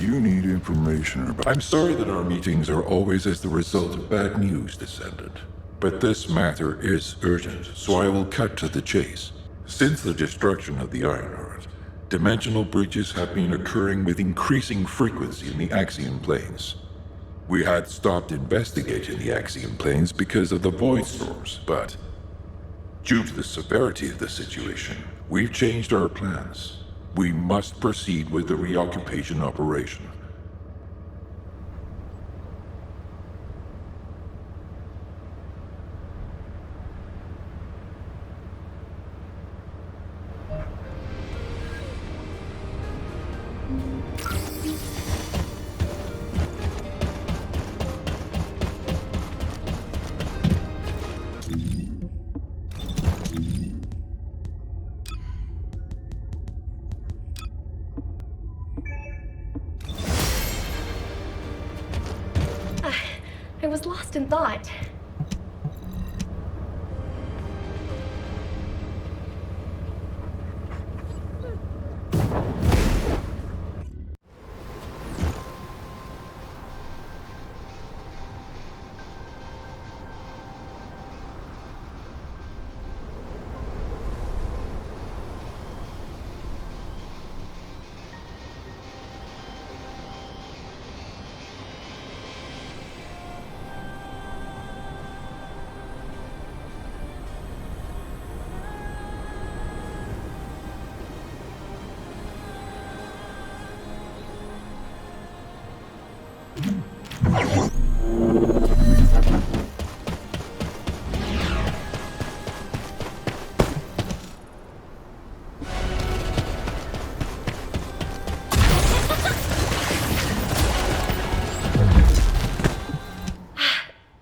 you need information about... I'm sorry that our meetings are always as the result of bad news, Descendant. But this matter is urgent, so I will cut to the chase. Since the destruction of the Ironheart, dimensional breaches have been occurring with increasing frequency in the Axion planes. We had stopped investigating the Axion planes because of the void storms, but due to the severity of the situation, we've changed our plans. We must proceed with the reoccupation operation. I was lost in thought.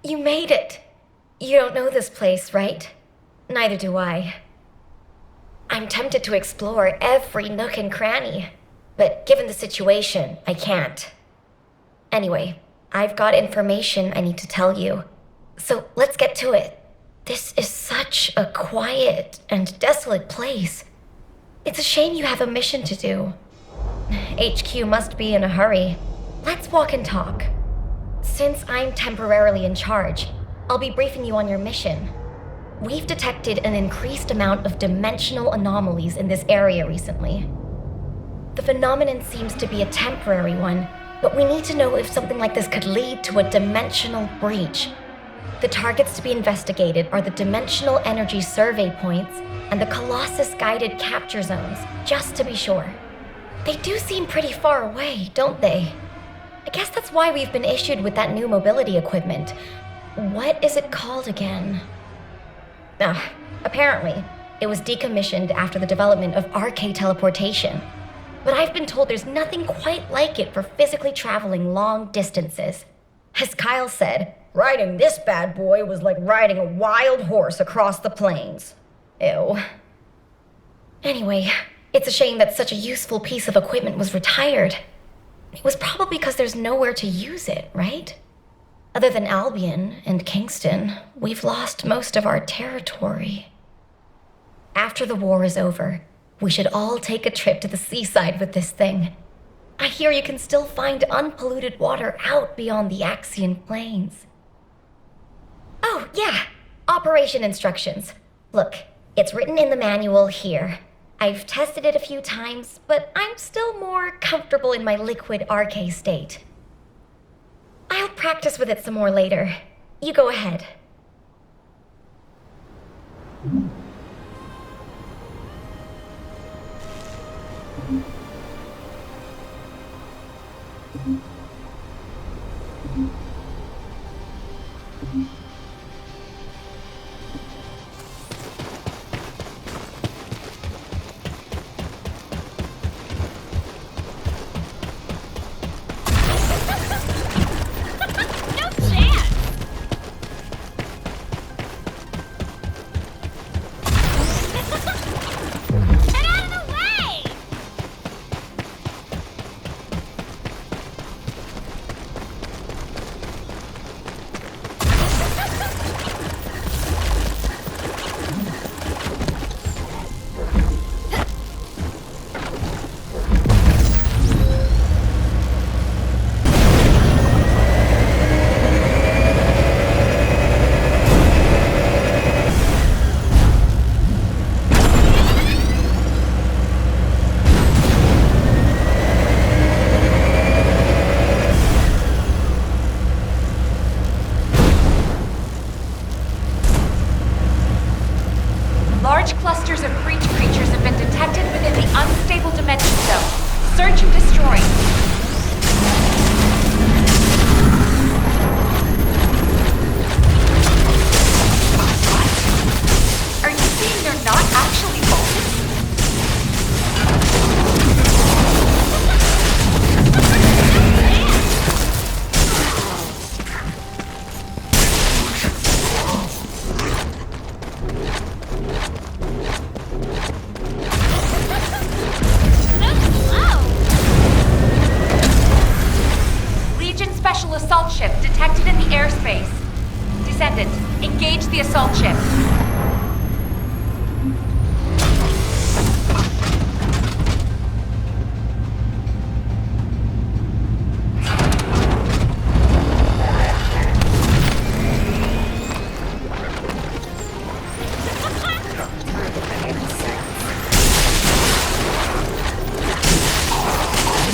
You made it. You don't know this place, right? Neither do I. I'm tempted to explore every nook and cranny, but given the situation, I can't. Anyway, I've got information I need to tell you, so let's get to it. This is such a quiet and desolate place. It's a shame you have a mission to do. HQ must be in a hurry. Let's walk and talk. Since I'm temporarily in charge, I'll be briefing you on your mission. We've detected an increased amount of dimensional anomalies in this area recently. The phenomenon seems to be a temporary one, but we need to know if something like this could lead to a dimensional breach. The targets to be investigated are the Dimensional Energy Survey Points and the Colossus-guided capture zones, just to be sure. They do seem pretty far away, don't they? I guess that's why we've been issued with that new mobility equipment. What is it called again? Apparently, it was decommissioned after the development of RK teleportation. But I've been told there's nothing quite like it for physically traveling long distances. As Kyle said, riding this bad boy was like riding a wild horse across the plains. Ew. Anyway, it's a shame that such a useful piece of equipment was retired. It was probably because there's nowhere to use it, right? Other than Albion and Kingston, we've lost most of our territory. After the war is over, we should all take a trip to the seaside with this thing. I hear you can still find unpolluted water out beyond the Axion plains. Oh, yeah, operation instructions. Look, it's written in the manual here. I've tested it a few times, but I'm still more comfortable in my liquid RK state. I'll practice with it some more later. You go ahead.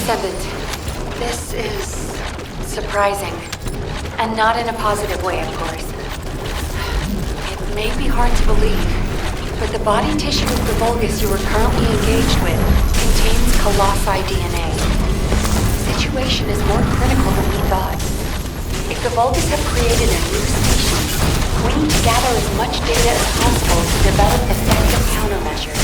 Descendant, this is surprising. And not in a positive way, of course. It may be hard to believe, but the body tissue of the Vulgus you are currently engaged with contains Colossi DNA. The situation is more critical than we thought. If the Vulgus have created a new species, we need to gather as much data as possible to develop effective countermeasures.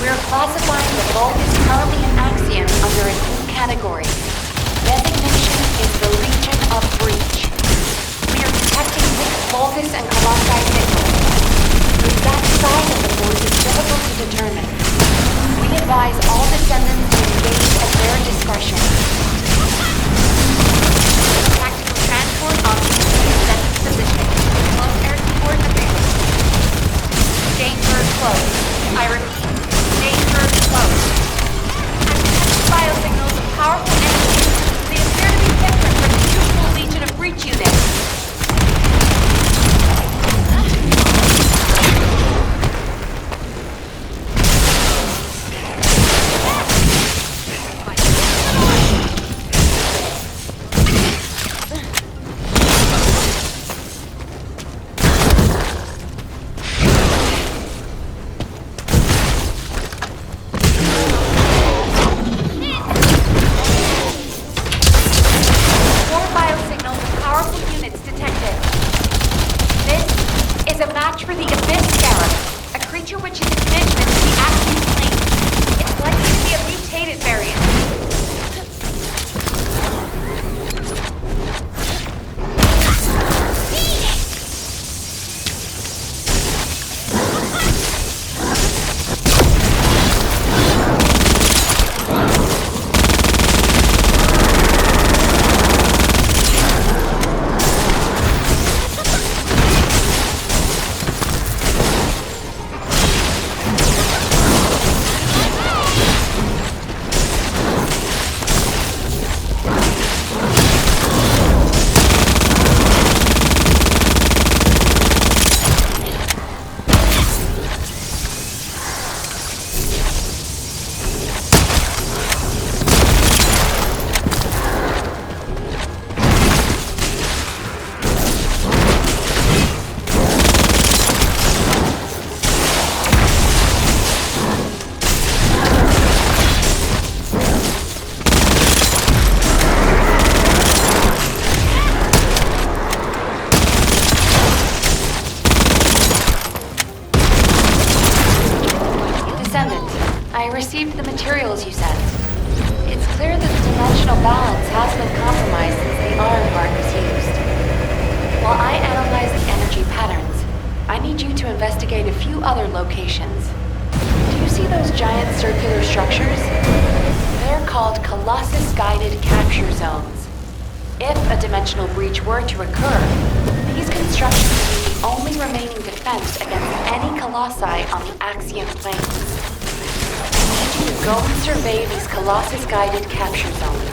We're classifying the Vulgus currently in Axiom under a new category. Designation is the Region of Breach. We are detecting mixed Vulgus and Colossi signals. The exact size of the force is difficult to determine. We advise all descendants to engage at their discretion. Tactical transport on Descendant's position. Close air support available. Danger close. I repeat. Danger close. I'm detecting biosignals of powerful entities. They appear to be different from the usual Legion of Breach units. Received the materials you sent. It's clear that the dimensional balance has been compromised since the iron part was used. While I analyze the energy patterns, I need you to investigate a few other locations. Do you see those giant circular structures? They're called Colossus-guided capture zones. If a dimensional breach were to occur, these constructions would be the only remaining defense against any Colossi on the Axiom plane. Go and survey these Colossus-guided capture zones.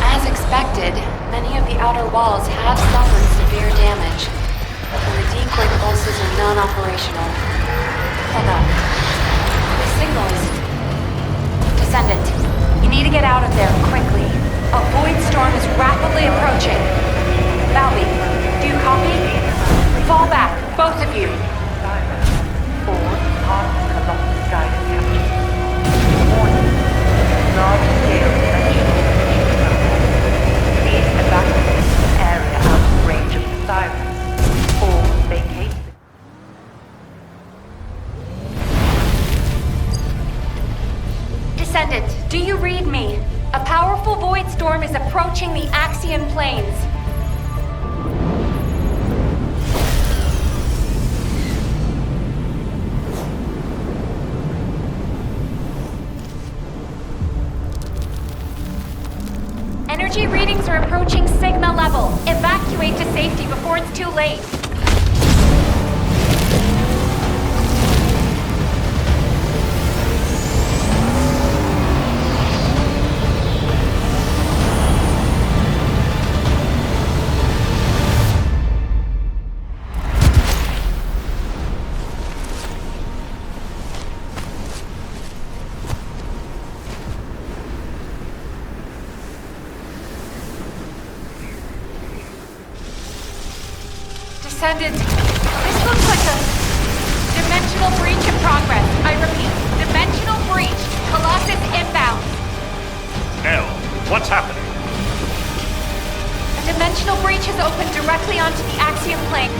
As expected, many of the outer walls have suffered severe damage. And the decoy pulses are non-operational. Hold on. The signals. Descendant, you need to get out of there quickly. A void storm is rapidly approaching. Valby, do you copy? Fall back, both of you. All parts Colossus guided capture. Warning. Large-scale dimensional breach. Please evacuate the area out of range of the siren. All Axion planes. Energy readings are approaching Sigma level. Evacuate to safety before it's too late. Descendant, this looks like a dimensional breach in progress. I repeat, dimensional breach. Colossus inbound. Nell, what's happening? A dimensional breach has opened directly onto the Axiom plane.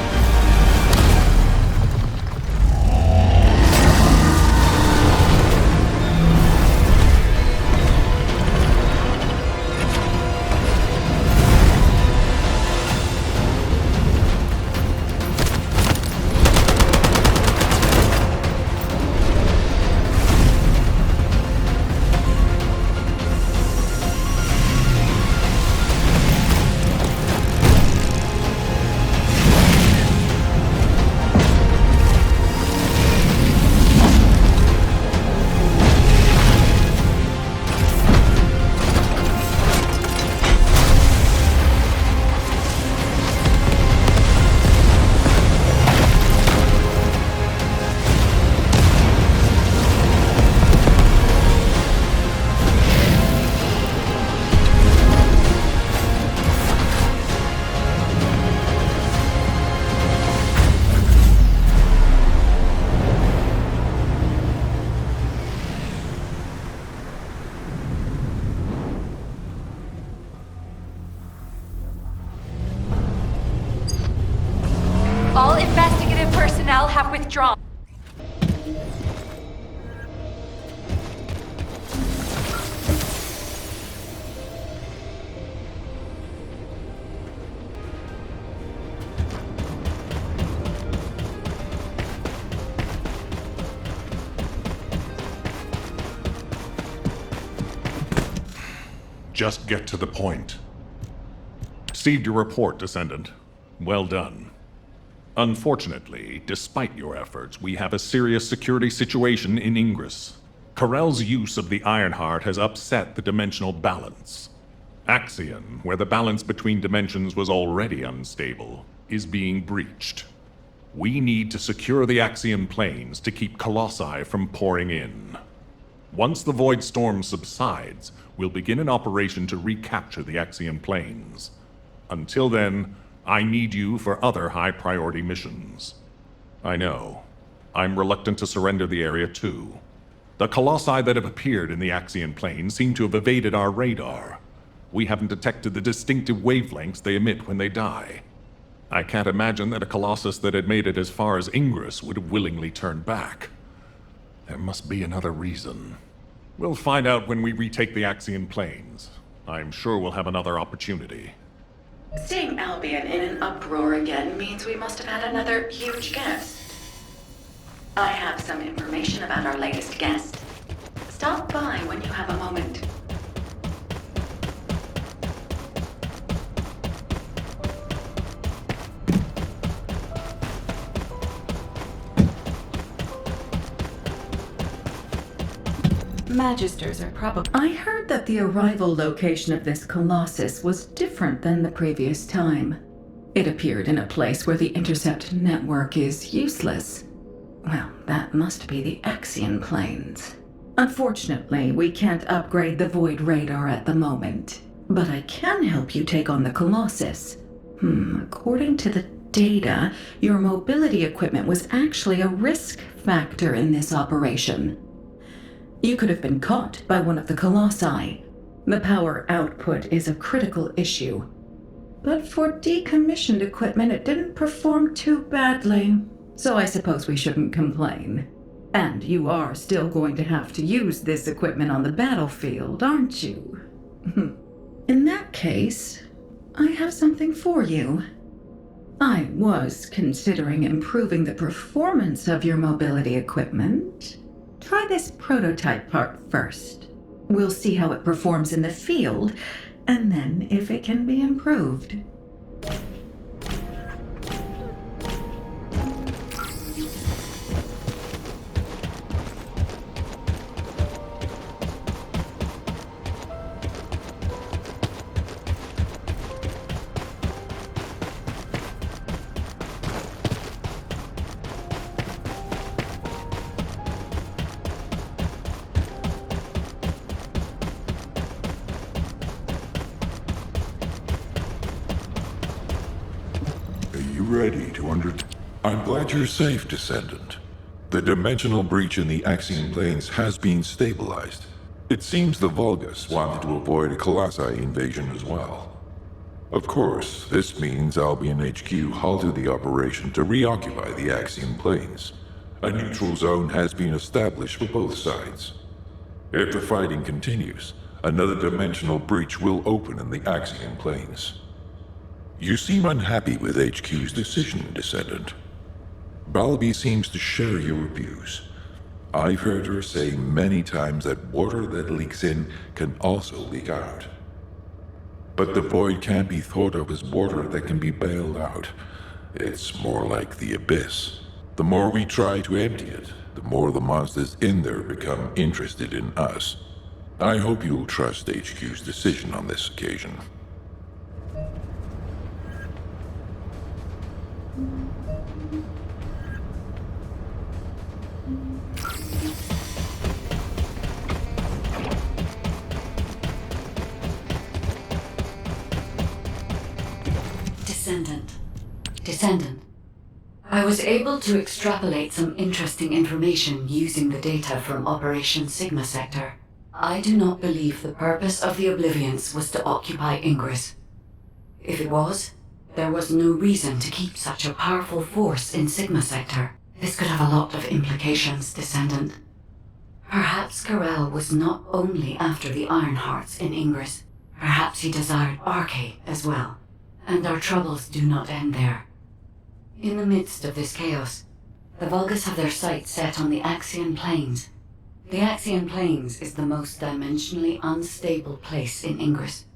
All investigative personnel have withdrawn. Just get to the point. Received your report, Descendant. Well done. Unfortunately, despite your efforts, we have a serious security situation in Ingress. Corell's use of the Ironheart has upset the dimensional balance. Axion, where the balance between dimensions was already unstable, is being breached. We need to secure the Axion planes to keep Colossi from pouring in. Once the Void Storm subsides, we'll begin an operation to recapture the Axion planes. Until then, I need you for other high-priority missions. I know. I'm reluctant to surrender the area too. The Colossi that have appeared in the Axion plane seem to have evaded our radar. We haven't detected the distinctive wavelengths they emit when they die. I can't imagine that a Colossus that had made it as far as Ingress would have willingly turned back. There must be another reason. We'll find out when we retake the Axion planes. I'm sure we'll have another opportunity. Seeing Albion in an uproar again means we must have had another huge guest. I have some information about our latest guest. Stop by when you have a moment. Magisters are probably... I heard that the arrival location of this Colossus was different than the previous time. It appeared in a place where the intercept network is useless. Well, that must be the Axion planes. Unfortunately, we can't upgrade the Void Radar at the moment. But I can help you take on the Colossus. According to the data, your mobility equipment was actually a risk factor in this operation. You could have been caught by one of the Colossi. The power output is a critical issue. But for decommissioned equipment, it didn't perform too badly. So I suppose we shouldn't complain. And you are still going to have to use this equipment on the battlefield, aren't you? In that case, I have something for you. I was considering improving the performance of your mobility equipment. Try this prototype part first. We'll see how it performs in the field, and then if it can be improved. Are you ready to I'm glad you're safe, Descendant. The dimensional breach in the Axion planes has been stabilized. It seems the Vulgus wanted to avoid a Colossi invasion as well. Of course, this means Albion HQ halted the operation to reoccupy the Axion planes. A neutral zone has been established for both sides. If the fighting continues, another dimensional breach will open in the Axion planes. You seem unhappy with HQ's decision, Descendant. Balby seems to share your views. I've heard her say many times that water that leaks in can also leak out. But the void can't be thought of as water that can be bailed out. It's more like the abyss. The more we try to empty it, the more the monsters in there become interested in us. I hope you'll trust HQ's decision on this occasion. Descendant. I was able to extrapolate some interesting information using the data from Operation Sigma Sector. I do not believe the purpose of the Oblivions was to occupy Ingress. If it was, there was no reason to keep such a powerful force in Sigma Sector. This could have a lot of implications, Descendant. Perhaps Karel was not only after the Ironhearts in Ingress. Perhaps he desired Arche as well. And our troubles do not end there. In the midst of this chaos, the Vulgus have their sights set on the Axion Plains. The Axion Plains is the most dimensionally unstable place in Ingress.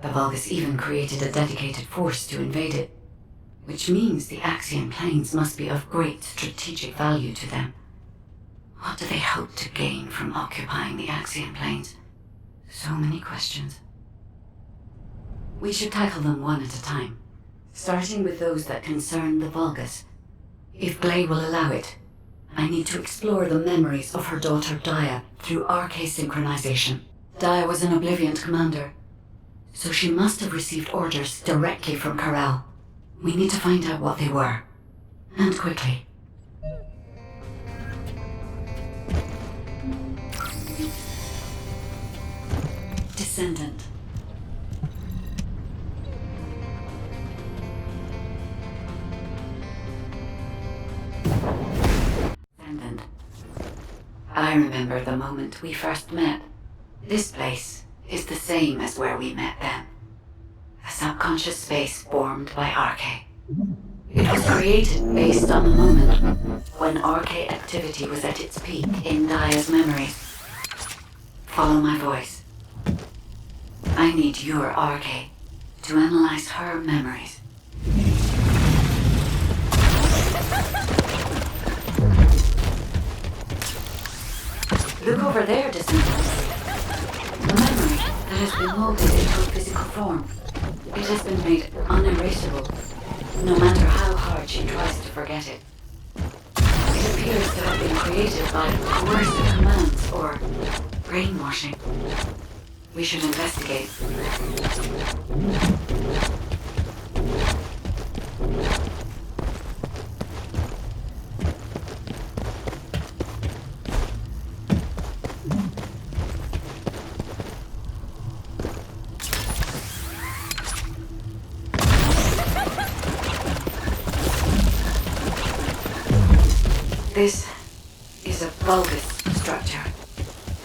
The Vulgus even created a dedicated force to invade it, which means the Axion Plains must be of great strategic value to them. What do they hope to gain from occupying the Axion Plains? So many questions. We should tackle them one at a time, starting with those that concern the Vulgus. If Gley will allow it, I need to explore the memories of her daughter Dia through Arche synchronization. Dia was an Oblivion commander, so she must have received orders directly from Karel. We need to find out what they were, and quickly. Descendant. I remember the moment we first met. This place is the same as where we met then. A subconscious space formed by Arche. It was created based on the moment when Arche activity was at its peak in Dia's memories. Follow my voice. I need your Arche to analyze her memories. Look over there, Descendant. A memory that has been molded into a physical form. It has been made unerasable, no matter how hard she tries to forget it. It appears to have been created by coercive commands or brainwashing. We should investigate. This is a Vulgus structure.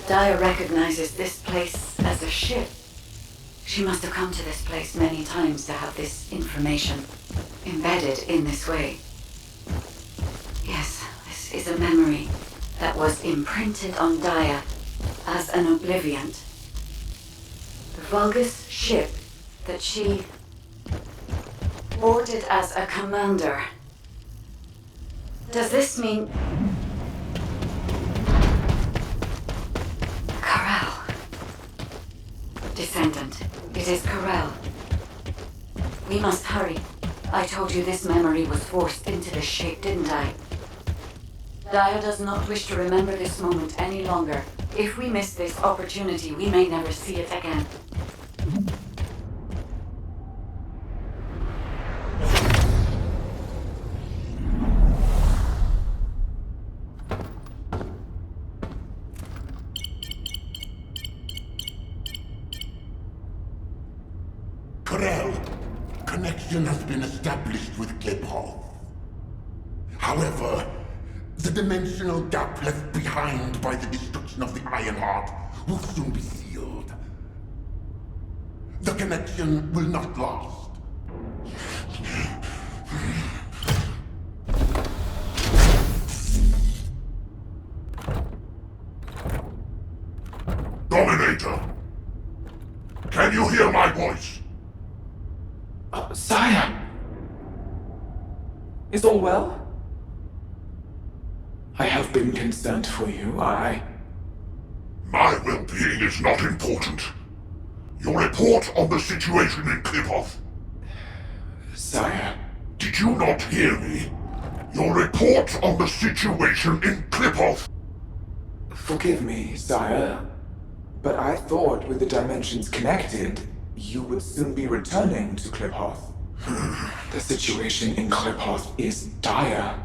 Dia recognizes this place as a ship. She must have come to this place many times to have this information embedded in this way. Yes, this is a memory that was imprinted on Daya as an obliviant. The Vulgus ship that she boarded as a commander. Does this mean... Corral. Descendant, it is Corral. We must hurry. I told you this memory was forced into the shape, didn't I? Daya does not wish to remember this moment any longer. If we miss this opportunity, we may never see it again. Corel, connection has been established with Kliphoff. However, the dimensional gap left behind by the destruction of the Ironheart will soon be sealed. The connection will not last. Dominator! Can you hear my voice? Sire! Is all well? I have been concerned for you, My well-being is not important. Your report on the situation in Kliphoff. Sire, Did you not hear me? Your report on the situation in Kliphoff. forgive me, sire, but I thought with the dimensions connected, you would soon be returning to Kliphoff. The situation in Kliphoff is dire.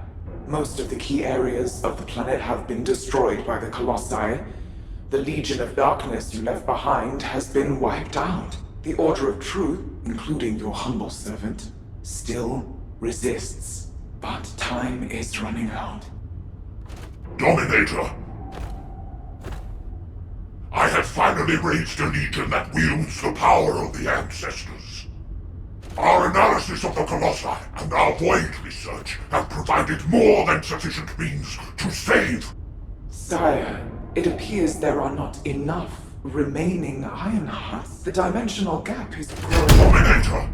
Most of the key areas of the planet have been destroyed by the Colossi. The Legion of Darkness you left behind has been wiped out. The Order of Truth, including your humble servant, still resists. But time is running out. Dominator! I have finally raised a legion that wields the power of the ancestors. Our analysis of the Colossi and our void research have provided more than sufficient means to save. Sire, it appears there are not enough remaining Ironhearts. The dimensional gap is growing. Dominator!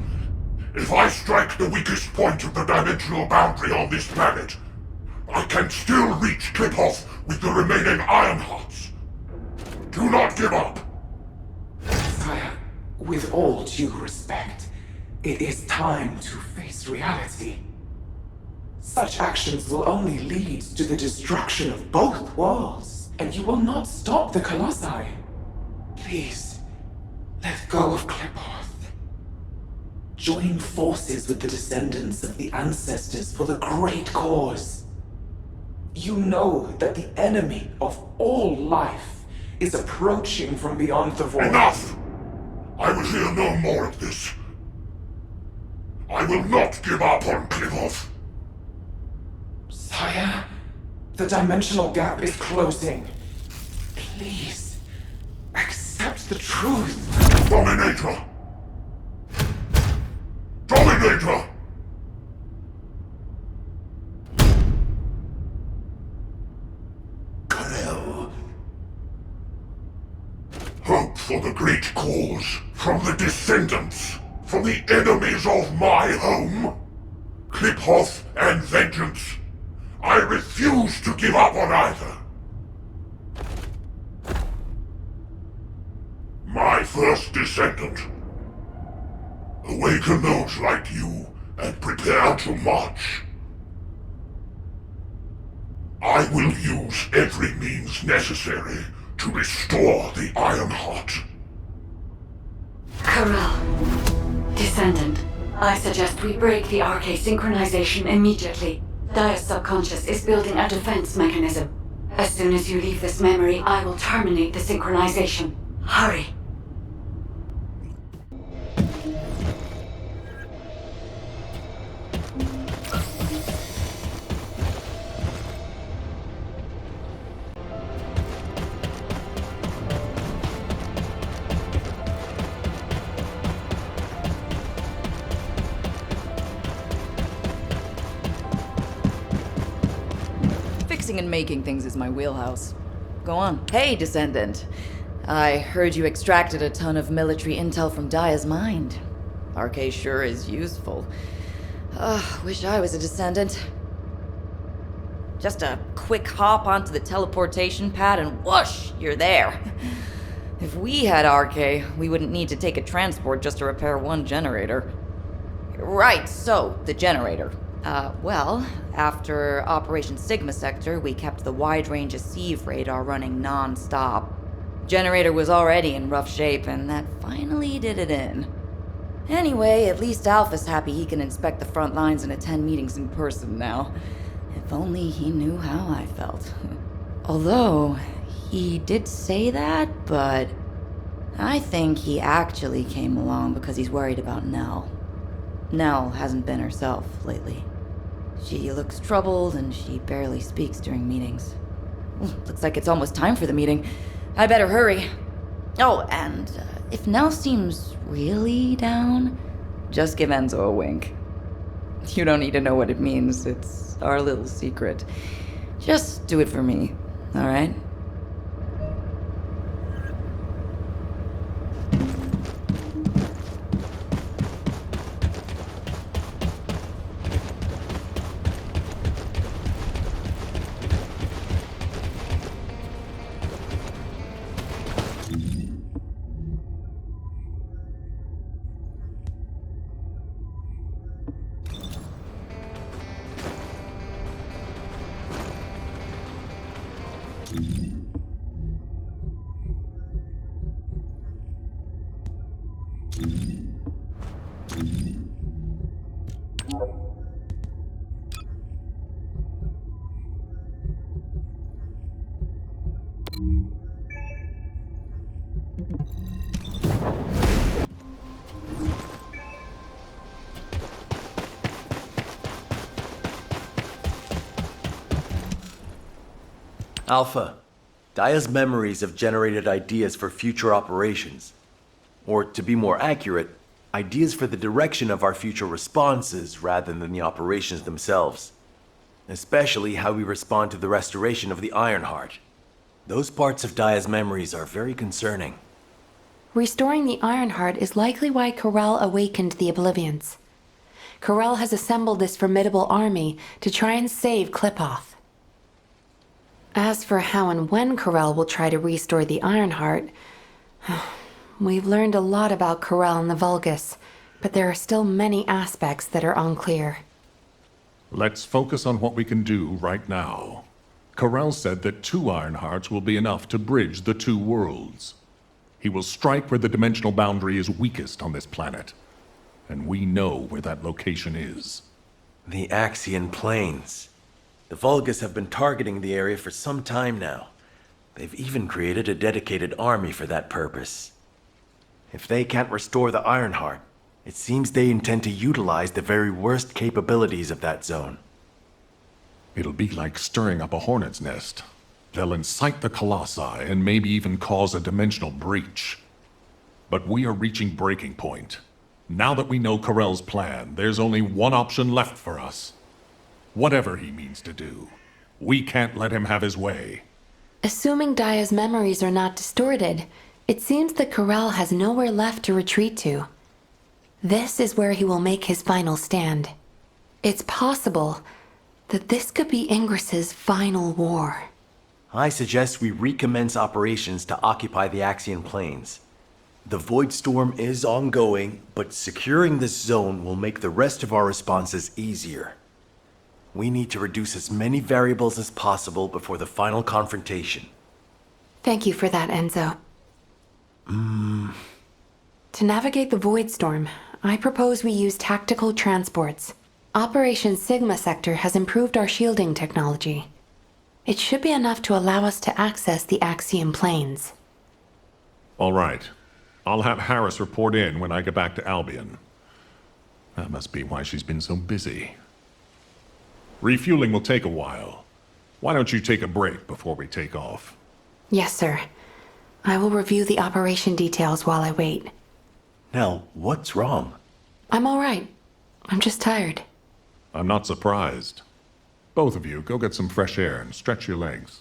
If I strike the weakest point of the dimensional boundary on this planet, I can still reach Kliphoff with the remaining Ironhearts. Do not give up! Sire, with all due respect, it is time to face reality. Such actions will only lead to the destruction of both worlds, and you will not stop the Colossi. Please, let go of Kliphoff. Join forces with the descendants of the ancestors for the great cause. You know that the enemy of all life is approaching from beyond the void. Enough! I will hear no more of this. I will not give up on Kliphoff. Sire, the dimensional gap is closing. Please, accept the truth. Dominator! Dominator! Corel, Hope for the great cause, from the Descendants, from the enemies of my home. Kliphoff and vengeance. I refuse to give up on either. My first Descendant. Awaken those like you and prepare to march. I will use every means necessary to restore the Ironheart. Corral. Descendant. I suggest we break the RK synchronization immediately. Daya's subconscious is building a defense mechanism. As soon as you leave this memory, I will terminate the synchronization. Hurry. fixing and making things is my wheelhouse. Go on. Hey, Descendant. I heard you extracted a ton of military intel from Daya's mind. RK sure is useful. Wish I was a Descendant. Just a quick hop onto the teleportation pad and whoosh, you're there. If we had RK, we wouldn't need to take a transport just to repair one generator. Right, so, the generator. Well, after Operation Sigma Sector, we kept the wide-range Sieve radar running non-stop. Generator was already in rough shape, and that finally did it in. Anyway, at least Alpha's happy he can inspect the front lines and attend meetings in person now. If only he knew how I felt. Although, he did say that, but I think he actually came along because he's worried about Nell. Nell hasn't been herself lately. She looks troubled and she barely speaks during meetings. Looks like it's almost time for the meeting. I better hurry. Oh, and if Nell seems really down, just give Enzo a wink. You don't need to know what it means. It's our little secret. Just do it for me, all right? Alpha, Daya's memories have generated ideas for future operations. Or, to be more accurate, ideas for the direction of our future responses rather than the operations themselves. Especially how we respond to the restoration of the Ironheart. Those parts of Daya's memories are very concerning. Restoring the Ironheart is likely why Corel awakened the Oblivions. Corel has assembled this formidable army to try and save Klipoth. As for how and when Corel will try to restore the Ironheart, we've learned a lot about Corel and the Vulgus, but there are still many aspects that are unclear. Let's focus on what we can do right now. Corel said that 2 Ironhearts will be enough to bridge the 2 worlds. He will strike where the dimensional boundary is weakest on this planet. And we know where that location is. The Axian Plains. The Vulgus have been targeting the area for some time now. They've even created a dedicated army for that purpose. If they can't restore the Ironheart, it seems they intend to utilize the very worst capabilities of that zone. It'll be like stirring up a hornet's nest. They'll incite the Colossi and maybe even cause a dimensional breach. But we are reaching breaking point. Now that we know Corel's plan, there's only one option left for us. Whatever he means to do, we can't let him have his way. Assuming Daya's memories are not distorted, it seems that Corel has nowhere left to retreat to. This is where he will make his final stand. It's possible that this could be Ingris's final war. I suggest we recommence operations to occupy the Axian Plains. The Void Storm is ongoing, but securing this zone will make the rest of our responses easier. We need to reduce as many variables as possible before the final confrontation. Thank you for that, Enzo. To navigate the Void Storm, I propose we use tactical transports. Operation Sigma Sector has improved our shielding technology. It should be enough to allow us to access the Axian Plains. All right. I'll have Harris report in when I get back to Albion. That must be why she's been so busy. Refueling will take a while. Why don't you take a break before we take off? Yes, sir. I will review the operation details while I wait. Nell, what's wrong? I'm all right. I'm just tired. I'm not surprised. Both of you, go get some fresh air and stretch your legs.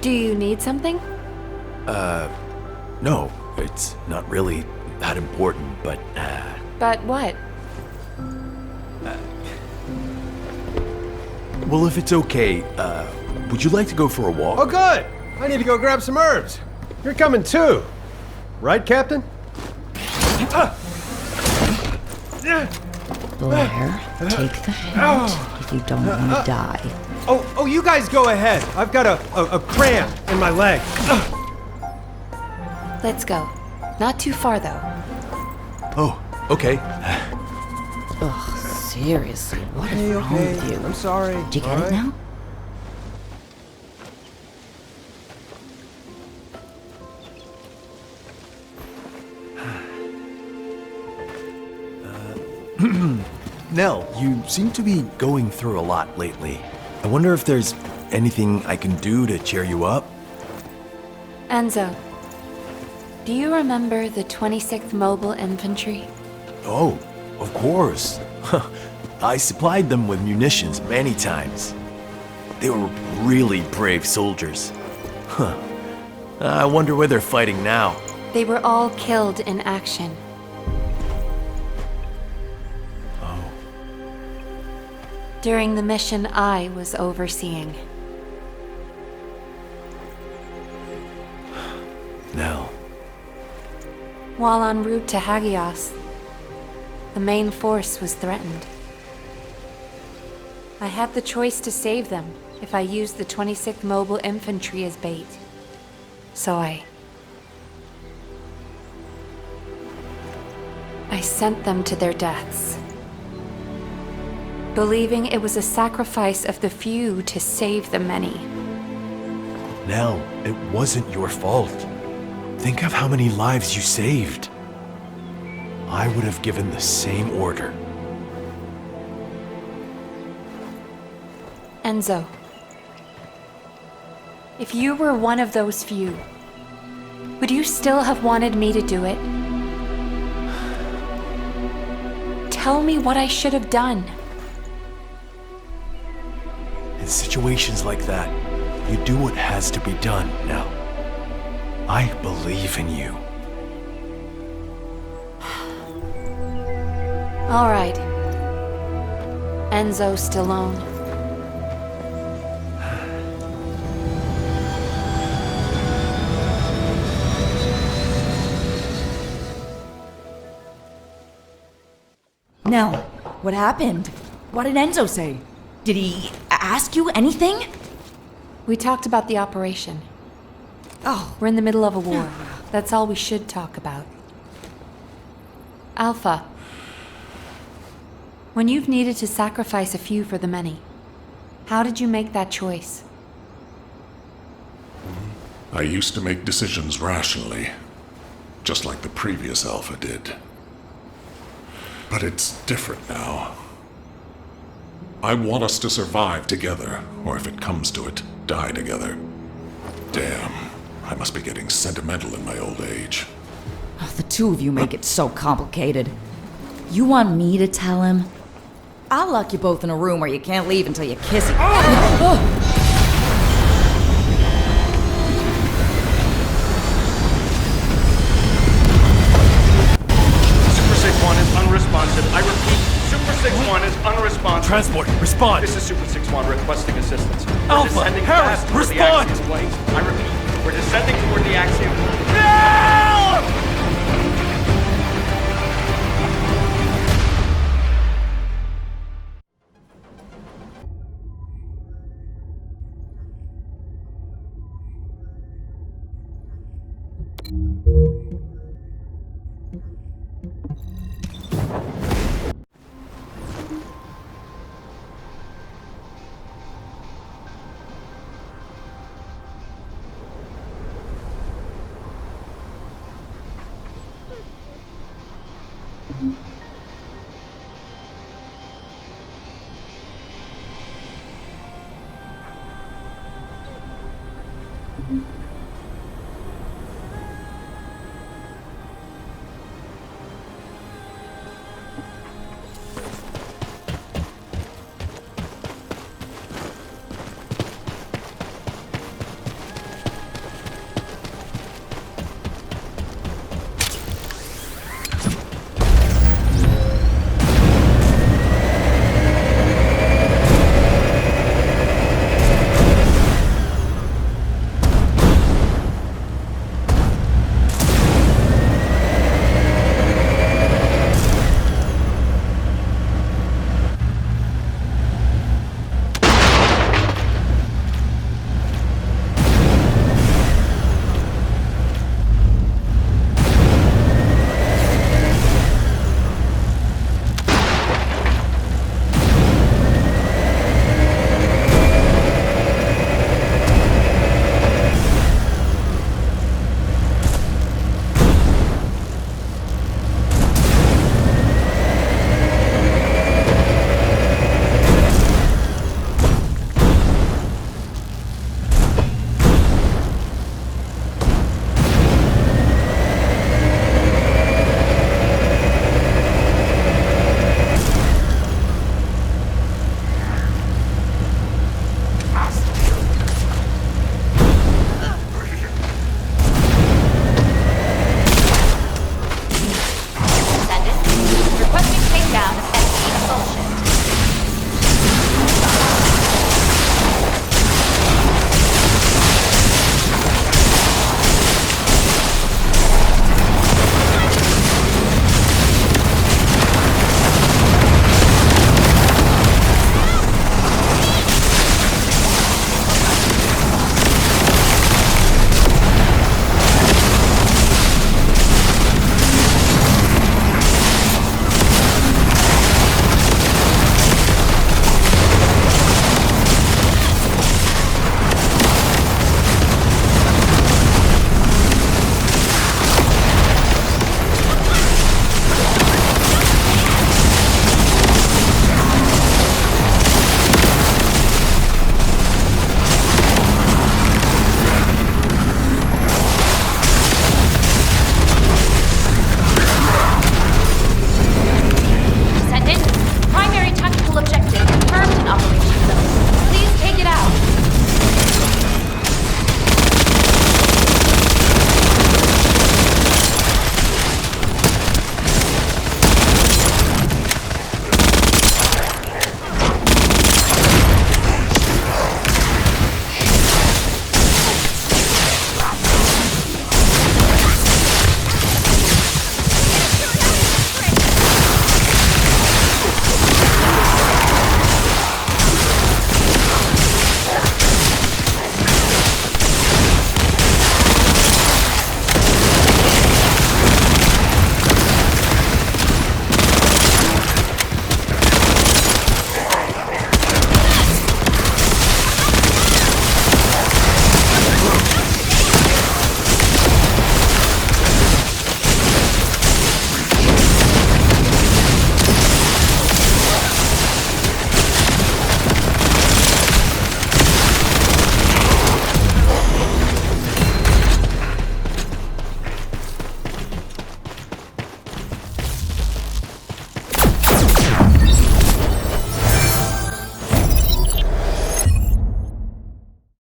Do you need something? No, it's not really that important, but, But what? well, if it's okay, would you like to go for a walk? Oh, good! I need to go grab some herbs. You're coming too. Right, Captain? Blair, take the hint if you don't want to die. Oh, you guys go ahead. I've got a cramp in my leg. Let's go. Not too far, though. Oh, okay. Ugh, seriously, what is wrong with you? I'm sorry. Did you get all it right? now? Nell, you seem to be going through a lot lately. I wonder if there's anything I can do to cheer you up? Enzo, do you remember the 26th Mobile Infantry? Oh, of course. I supplied them with munitions many times. They were really brave soldiers. Huh. I wonder where they're fighting now. They were all killed in action. During the mission I was overseeing. Nell. While en route to Hagios, the main force was threatened. I had the choice to save them if I used the 26th Mobile Infantry as bait. So I sent them to their deaths, believing it was a sacrifice of the few to save the many. Nell, it wasn't your fault. Think of how many lives you saved. I would have given the same order. Enzo, if you were one of those few, would you still have wanted me to do it? Tell me what I should have done. In situations like that, you do what has to be done, Nell. I believe in you. All right. Enzo Stallone. Nell, what happened? What did Enzo say? Did he ask you anything? We talked about the operation. Oh, We're in the middle of a war. That's all we should talk about. Alpha, when you've needed to sacrifice a few for the many, how did you make that choice? I used to make decisions rationally, just like the previous Alpha did. But it's different now. I want us to survive together, or if it comes to it, die together. Damn, I must be getting sentimental in my old age. oh, the two of you make it so complicated. You want me to tell him? I'll lock you both in a room where you can't leave until you kiss each other. Super 6-1 is unresponsive. I repeat, Super 6-1 is unresponsive. Transport, respond! This is Super 6-1 requesting assistance. We're Alpha, descending Harris, fast toward respond! the Axiom planes. I repeat, we're descending toward the Axiom planes.